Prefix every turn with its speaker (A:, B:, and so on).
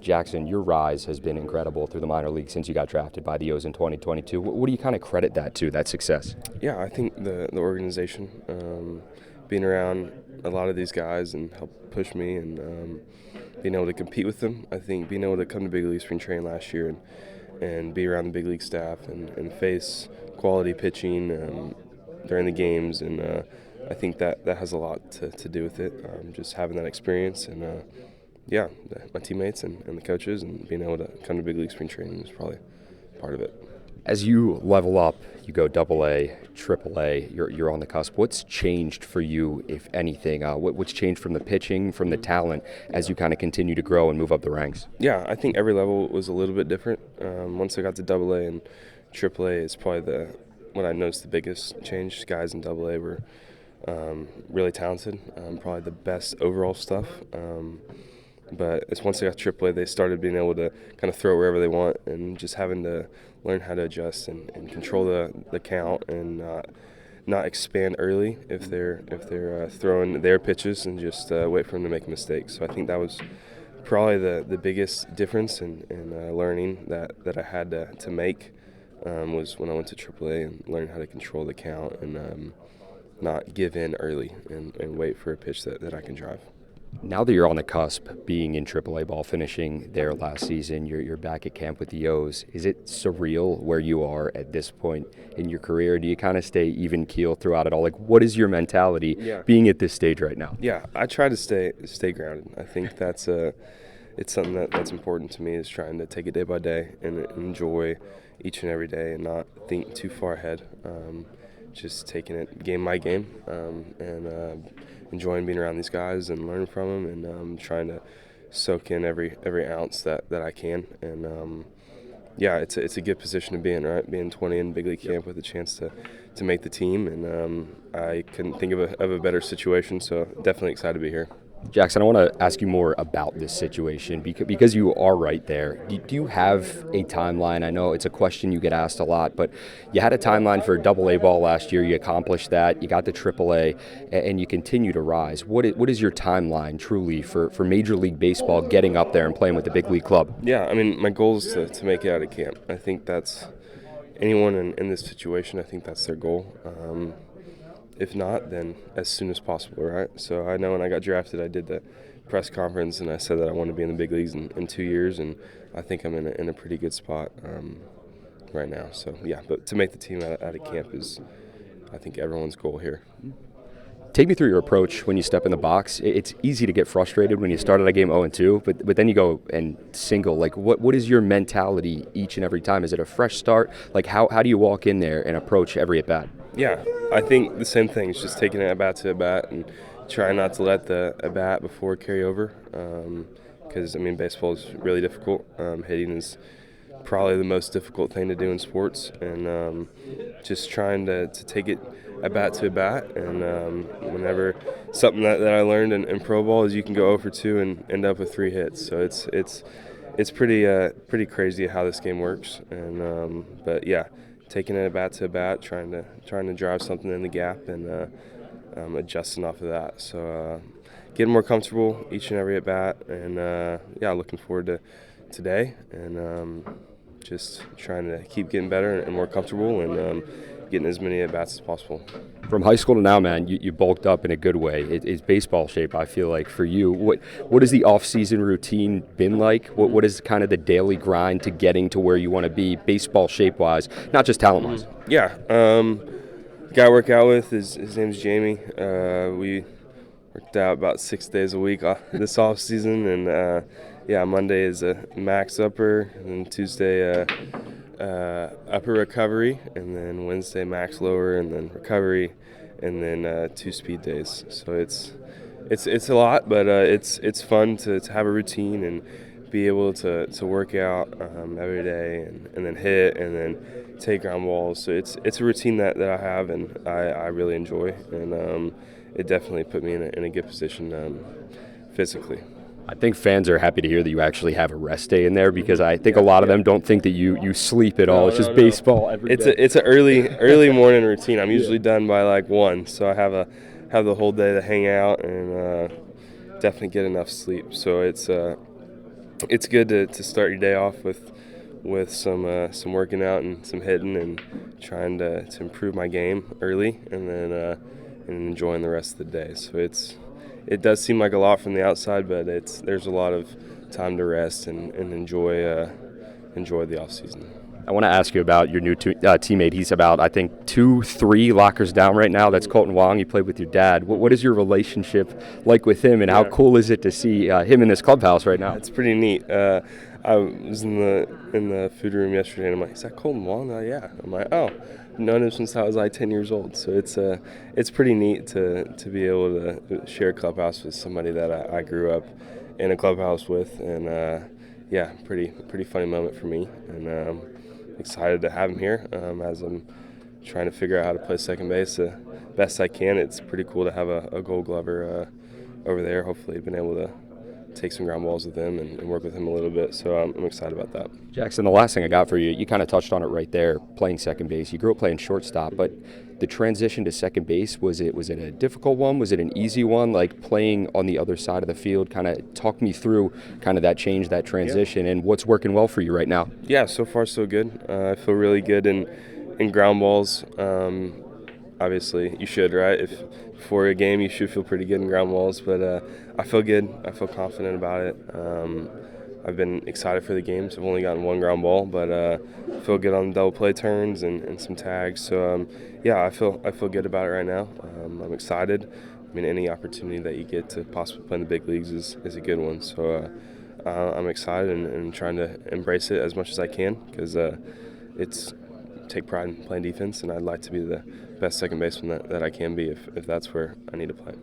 A: Jackson, your rise has been incredible through the minor league since you got drafted by the O's in 2022. What do you kind of credit that to, that success?
B: Yeah, I think the organization, being around a lot of these guys and help push me and being able to compete with them. I think being able to come to big league spring training last year and be around the big league staff and face quality pitching during the games and I think that has a lot to do with it. Just having that experience and yeah, my teammates and the coaches and being able to come to big league spring training is probably part of it.
A: As you level up, you go double A, triple A, you're on the cusp. What's changed for you, if anything? What's changed from the pitching, from the talent, as you kind of continue to grow and move up the ranks?
B: Yeah, I think every level was a little bit different. Once I got to double A and triple A, it's probably what I noticed the biggest change. Guys in double A were really talented, probably the best overall stuff. But it's once they got AAA, they started being able to kind of throw wherever they want and just having to learn how to adjust and control the count and not expand early if they're throwing their pitches and just wait for them to make a mistake. So I think that was probably the biggest difference in learning that I had to make was when I went to AAA and learned how to control the count and not give in early and wait for a pitch that I can drive.
A: Now that you're on the cusp, being in AAA ball, finishing there last season, you're back at camp with the O's. Is it surreal where you are at this point in your career? Do you kind of stay even keel throughout it all? Like, what is your mentality being at this stage right now?
B: Yeah, I try to stay grounded. I think it's something that's important to me, is trying to take it day by day and enjoy each and every day and not think too far ahead. Just taking it game by game and enjoying being around these guys and learning from them and trying to soak in every ounce that I can. And yeah, it's a good position to be in, right? Being 20 in big league camp with a chance to make the team, and I couldn't think of a better situation. So definitely excited to be here.
A: Jackson, I want to ask you more about this situation because you are right there. Do you have a timeline? I know it's a question you get asked a lot, but you had a timeline for Double A ball last year. You accomplished that. You got to Triple A, and you continue to rise. What is your timeline truly for Major League Baseball getting up there and playing with the big league club?
B: Yeah, I mean, my goal is to make it out of camp. I think that's anyone in this situation. I think that's their goal. If not, then as soon as possible, right? So I know when I got drafted, I did the press conference and I said that I want to be in the big leagues in 2 years, and I think I'm in a pretty good spot right now. So yeah, but to make the team out of camp is, I think, everyone's goal here.
A: Take me through your approach when you step in the box. It's easy to get frustrated when you start at a game 0-2, but then you go and single. Like, what is your mentality each and every time? Is it a fresh start? Like, how do you walk in there and approach every at-bat?
B: Yeah, I think the same thing. It's just taking it at-bat to at-bat and trying not to let the at-bat before carry over because, I mean, baseball is really difficult. Hitting is probably the most difficult thing to do in sports, and just trying to take it at-bat to at-bat. And whenever something that I learned in pro ball is you can go 0-2 and end up with 3 hits. So it's pretty crazy how this game works. And but yeah, taking it at-bat to at-bat, trying to drive something in the gap and adjusting off of that. So getting more comfortable each and every at-bat, and yeah, looking forward to today and just trying to keep getting better and more comfortable and getting as many at-bats as possible.
A: From high school to now, man, you bulked up in a good way. It's baseball shape, I feel like, for you. What has the off-season routine been like? What is kind of the daily grind to getting to where you want to be, baseball shape-wise, not just talent-wise?
B: Yeah, the guy I work out with, his name's Jamie. We worked out about 6 days a week this off-season, and yeah, Monday is a max upper, and then Tuesday upper recovery, and then Wednesday max lower, and then recovery, and then 2 speed days. So it's a lot, but it's fun to have a routine and be able to work out every day and then hit and then take ground balls. So it's a routine that I have and I really enjoy, and it definitely put me in a good position physically.
A: I think fans are happy to hear that you actually have a rest day in there, because I think a lot of them don't think that you sleep at all. It's just baseball every day.
B: It's an early morning routine. I'm usually done by like 1, so I have the whole day to hang out and definitely get enough sleep. So it's it's good to start your day off with some working out and some hitting and trying to improve my game early, and then and enjoying the rest of the day. So it does seem like a lot from the outside, but there's a lot of time to rest and enjoy the off season.
A: I want to ask you about your new teammate. He's about, I think, 2-3 lockers down right now. That's Kolten Wong. You played with your dad. What is your relationship like with him, and how cool is it to see him in this clubhouse right now?
B: It's pretty neat. I was in the food room yesterday, and I'm like, "Is that Kolten Wong?" Yeah. I'm like, "Oh, I've known him since I was like 10 years old." So it's pretty neat to be able to share a clubhouse with somebody that I grew up in a clubhouse with, and yeah, pretty funny moment for me, and excited to have him here as I'm trying to figure out how to play second base the best I can. It's pretty cool to have a Gold Glover over there. Hopefully, been able to take some ground balls with him and work with him a little bit. So I'm excited about that.
A: Jackson, the last thing I got for you, you kind of touched on it right there, playing second base. You grew up playing shortstop, but the transition to second base, was it a difficult one? Was it an easy one? Like playing on the other side of the field, kind of talk me through kind of that change, that transition, and what's working well for you right now?
B: Yeah, so far so good. I feel really good in ground balls. Obviously, you should, right? If before a game, you should feel pretty good in ground balls. But I feel good. I feel confident about it. I've been excited for the games. I've only gotten one ground ball, but I feel good on double play turns and some tags. So yeah, I feel good about it right now. I'm excited. I mean, any opportunity that you get to possibly play in the big leagues is a good one. So I'm excited and trying to embrace it as much as I can, because it's take pride in playing defense, and I'd like to be the best second baseman that I can be if that's where I need to play.